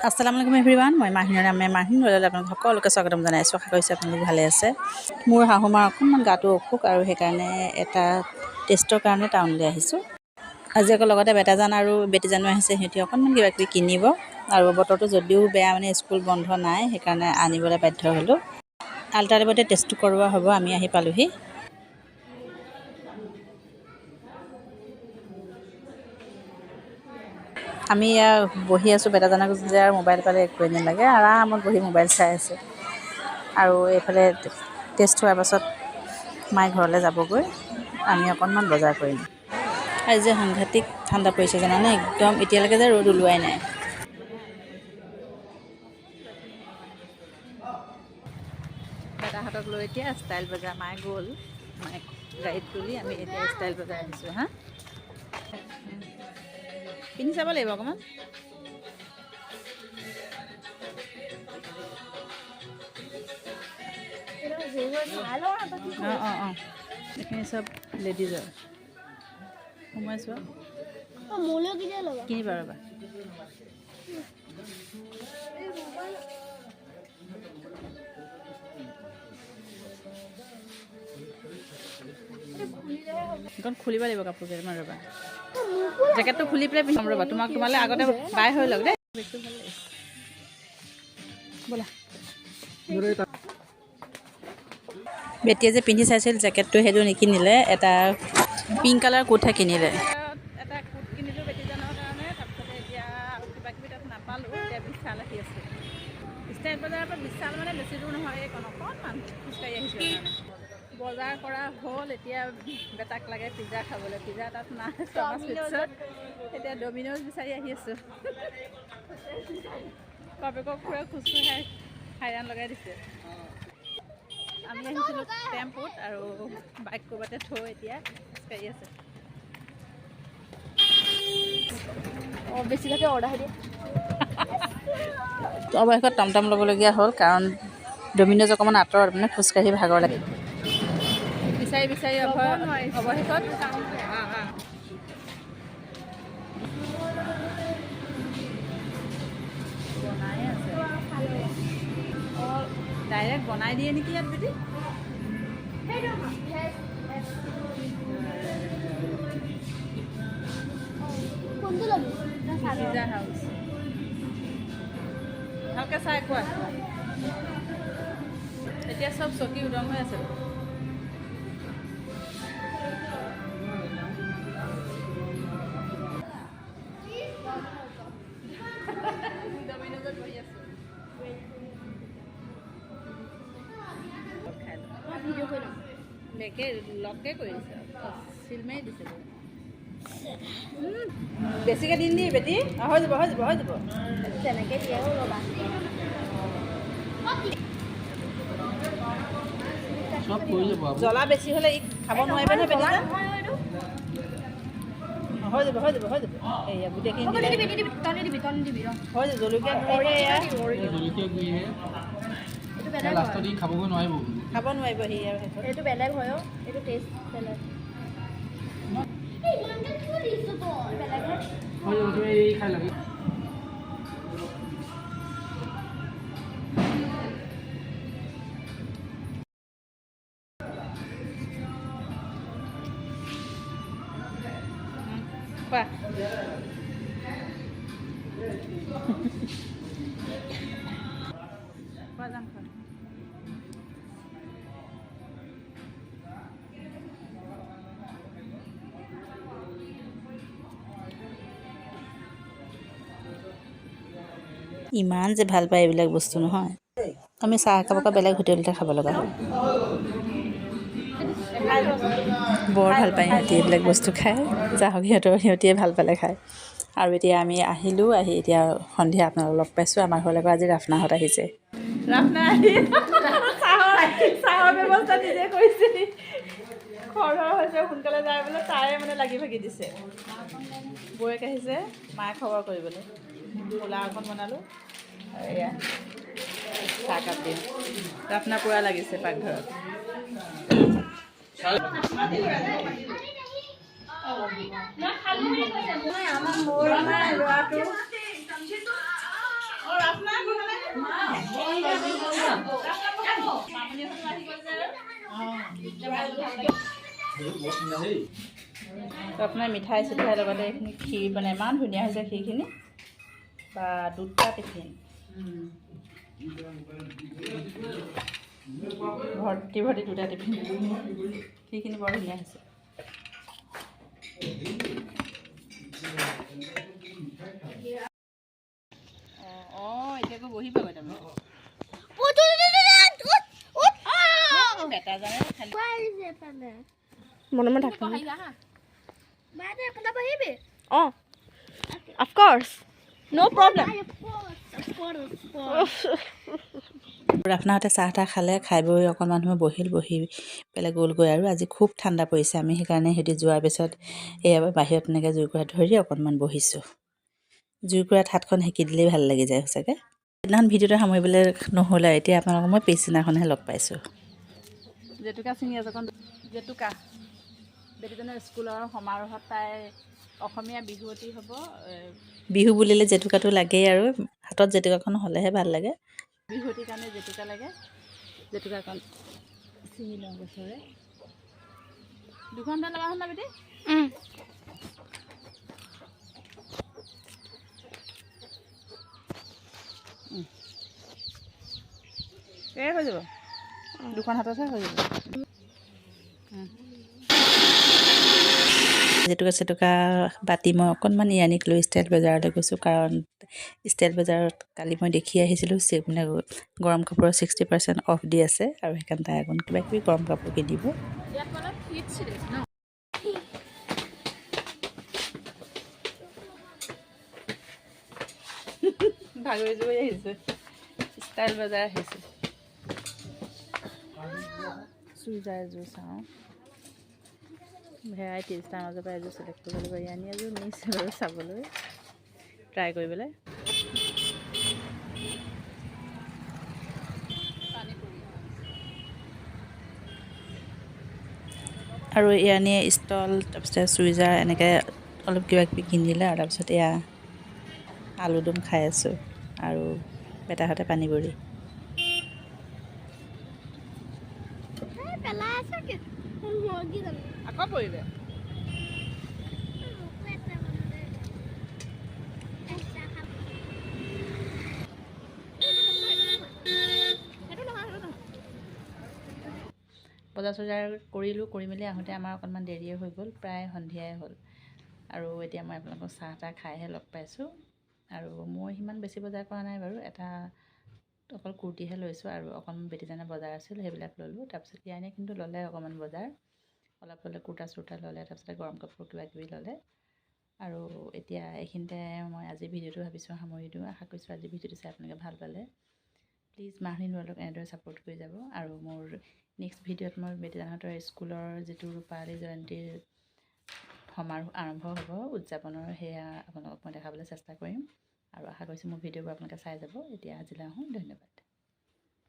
আসসালামু আলাইকুম এভৰিৱান, মই মাহিনৰ নামে মাহিন ৰজালৈ আপোনালোক সকলোকে স্বাগতম জনাইছোঁ। আশা কৰিছোঁ আপোনালোক ভালে আছে। মোৰ শাহুমাৰ অকণমান গাটো অসুখ আৰু সেইকাৰণে এটা টেষ্টৰ কাৰণে টাউনলৈ আহিছোঁ। আজি আকৌ লগতে বেটাজান আৰু বেটিজানো আহিছে, সিহঁতি অকণমান কিবা কিবি কিনিব আৰু বতৰটো যদিও বেয়া মানে স্কুল বন্ধ নাই, সেইকাৰণে আনিবলৈ বাধ্য হ'লোঁ। আল্ট্ৰালেবতে টেষ্টটো কৰোৱা হ'ব। আমি আহি পালোহি। আমি ইয়াৰ বহি আছোঁ, বেটাজানক যে আৰু মোবাইল পালে একোৱেই নালাগে, আৰামত বহি মোবাইল চাই আছে। আৰু এইফালে টেষ্ট হোৱাৰ পাছত মায়ে ঘৰলৈ যাবগৈ, আমি অকণমান বজাৰ কৰিম। আজি যে সাংঘাতিক ঠাণ্ডা পৰিছে জানানে, একদম এতিয়ালৈকে যে ৰ'দ ওলোৱাই নাই। বেটাহঁতক লৈ এতিয়া ষ্টাইল বজাৰ মায়ে গ'ল, মায়ে গাড়ীত তুলি আমি এতিয়া ষ্টাইল বজাৰ আহিছোঁ। হা, পিন্ধি চাব লাগিব অকণমান। অঁ এইখিনি চব লেডিজৰ সোমাইছোঁ। কিনিবা ৰ'বা। এখন খুলিব লাগিব কাপোৰ কেইটামান, ৰ'বা। জেকেটটো খুলি পেলাই পিন্ধাম ৰ'বা, তোমালৈ আগতে বাই হৈ লওক দেই। ব'লা। বেটিয়ে যে পিন্ধি চাইছিল জেকেটটো, সেইটো নিকিনিলে, এটা পিংক কালাৰ কোটহে কিনিলে। এটা কোট কিনিলোঁ বেটিজনৰ কাৰণে, তাৰপিছতে এতিয়া কিবা কিবি তাত নাপালোঁ, এতিয়া বিশাল আহি আছোঁ। ষ্টাইল বজাৰৰ পৰা বিশাল মানে বেছি দূৰ নহয়, এইকণ অকণমান খোজকাঢ়ি আহিছোঁ। বজাৰ কৰা হ'ল, এতিয়া বেটাক লাগে পিজ্জা খাবলৈ। পিজ্জা তাত নাই শৰ্মা চুইটছত, এতিয়া ডমিন'জ বিচাৰি আহি আছোঁ। বাপেকক পুৰা খোজকঢ়াই হাইৰাণ লগাই দিছে। আমি আহিছিলোঁ টেম্পুত আৰু বাইক ক'ৰবাতে থৈ এতিয়া খোজকাঢ়ি আছে। বেছিভাগে অৰ্ডাৰ দিয়ে। অৱশেষত টমটম ল'বলগীয়া হ'ল, কাৰণ ডমিন'জ অকণমান আঁতৰত, মানে খোজকাঢ়ি ভাগৰ লাগে। বিচাৰি বিচাৰি অৱশেষত বনাই আছে। অঁ, ডাইৰেক্ট বনাই দিয়ে নেকি ইয়াত বেটি? পিজ্জা হাউচ ভালকৈ চাই কোৱা। এতিয়া চব চকী উদং হৈ আছে। ডমিন'জত বহি আছোঁ। বেকে লকে কৰি দিছে, চিল মাৰি দিছে। বেছিকৈ দিন দি বেটি, হৈ যাব হৈ যাব হৈ যাব। তেনেকৈ দিয়ে ৰ'বা। জ্বলা বেছি হ'লে ই খাব নোৱাৰিব নহয় বেটি। হৈ যাব হৈ যাব হৈ যাব। এয়া গোটেইখিনি হৈ যাব। জলকীয়া গুড়িহে লাষ্টত ই খাব নোৱাৰিব সি আৰু এইটো বেলেগ হয়। এইটো টেষ্ট বেলেগ। খাই লাগে। কোৱা। যাম খা। ইমান যে ভাল পায় এইবিলাক বস্তু নহয়, আমি চাহ একাপকে বেলেগ হোটেলতে খাব লগা হয়। বৰ ভাল পায় সিহঁতি এইবিলাক বস্তু খাই, যাহওক সিহঁতিয়ে ভাল পালে খায়। আৰু এতিয়া আমি আহি এতিয়া সন্ধিয়া আপোনালোক লগ পাইছোঁ। আমাৰ ঘৰলৈ আজি ৰাফনাহঁত আহিছে। ৰাফনা আহি চাহৰ ব্যৱস্থা নিজে কৰিছে। খৰ হৈছে, সোনকালে যায় বোলে, তাই মানে লাগি ভাগি দিছে। বৌয়েক আহিছে মায়ে খবৰ কৰিবলৈ। পোলাও অকণ বনালোঁ আৰু এয়া চাহকাপ দিওঁ। ৰাফনা পূৰা লাগিছে পাকঘৰত। তো আপোনাৰ মিঠাই চিঠাইৰ লগতে এইখিনি ক্ষীৰ বনাই ইমান ধুনীয়া হৈছে ক্ষীৰখিনি বা 2টা টিফিন ভৰ্তি ভৰ্তি 2টা টিফিন ক্ষীৰখিনি বৰ ধুনীয়া হৈছে অঁ এতিয়া আকৌ বহি পাব তাৰমানে বেটাজনে খালি মনে মনে থাক অঁ অফক'ৰ্ছ নো প্ৰব্লেম ৰাফনাহঁতে চাহ তাহ খালে খাই বৈ অকণমান সময় বহি পেলাই গ'লগৈ আৰু আজি খুব ঠাণ্ডা পৰিছে আমি সেইকাৰণে সিহঁতি যোৱাৰ পিছত এয়া বাহিৰত এনেকৈ জুইকুৰা ধৰি অকণমান বহিছোঁ জুইকুৰাত হাতখন সেকি দিলেই ভাল লাগি যায় সঁচাকৈ সেইদিনাখন ভিডিঅ'টো সামৰিবলৈ নহ'লে এতিয়া আপোনালোকক মই পিছদিনাখনহে লগ পাইছোঁ জেতুকা ছিঙি আছে জেতুকা বেটীজনৰ স্কুলৰ সমাৰোহত তাই অসমীয়া বিহুৱতী হ'ব বিহু বুলিলে জেতুকাটো লাগেই আৰু হাতত জেতুকাখন হ'লেহে ভাল লাগে বিহুৱতীৰ কাৰণে জেতুকা লাগে জেতুকাখন ছিঙি লওঁ গছৰে 2 ঘণ্টা লগা হ'ল না বেটি এই হৈ যাব 2খন হাততহে হৈ যাব জেতুকা বাতি মই অকণমান ইয়ানিক লৈ ষ্টাইল বজাৰলৈ গৈছোঁ কাৰণ ষ্টাইল বজাৰত কালি মই দেখি আহিছিলোঁ মানে গৰম কাপোৰৰ 60% অফ দি আছে আৰু সেইকাৰণে তাই অকণ কিবা কিবি গৰম কাপোৰ কিনিব ভাগৰি জুই আহিছোঁ ষ্টাইল বজাৰ আহিছোঁ চুইজাৰ এযোৰ চাওঁ ভেৰাইটিজ তাৰ মাজৰ পৰা এযোৰ চিলেক্ট কৰিব লাগিব ইয়ানি এযোৰ নিছে বাৰু চাবলৈ ট্ৰাই কৰিবলৈ আৰু ইয়ানিয়ে ষ্টল তাৰপিছতে চুইজাৰ এনেকৈ অলপ কিবা কিবি কিনিলে আৰু তাৰপিছত এয়া আলুদম খাই আছোঁ আৰু বেটাহঁতে পানী বৰি আকৌ পৰিলে বজাৰ চজাৰ কৰিলোঁ কৰি মেলি আহোঁতে আমাৰ অকণমান দেৰিয়ে হৈ গ'ল প্ৰায় সন্ধিয়াই হ'ল আৰু এতিয়া মই আপোনালোকক চাহ তাহ খাইহে লগ পাইছোঁ আৰু মই সিমান বেছি বজাৰ কৰা নাই বাৰু এটা অকল কুৰ্তিহে লৈছোঁ আৰু অকণমান বেটিজনে বজাৰ আছিল সেইবিলাক ল'লোঁ তাৰপিছত ইয়ানে কিন্তু ল'লে অকণমান বজাৰ অলপ ল'লে কুৰ্তা চুৰ্তা ল'লে তাৰপিছতে গৰম কাপোৰ কিবা কিবি ল'লে আৰু এতিয়া এইখিনিতে মই আজিৰ ভিডিঅ'টো ভাবিছোঁ সামৰি দিওঁ আশা কৰিছোঁ আজিৰ ভিডিঅ'টো চাই আপোনালোকে ভাল পালে প্লিজ মাহনি নোৱালক এনেদৰে ছাপোৰ্ট কৰি যাব আৰু মোৰ নেক্সট ভিডিঅ'ত মই বেটিজনহঁতৰ স্কুলৰ যিটো ৰূপালী জয়ন্তীৰ সমাৰোহ আৰম্ভ হ'ব উদযাপনৰ সেয়া আপোনালোকক মই দেখাবলৈ চেষ্টা কৰিম আৰু আশা কৰিছোঁ মোৰ ভিডিঅ'বোৰ আপোনালোকে চাই যাব এতিয়া আজিলৈ আহোঁ ধন্যবাদ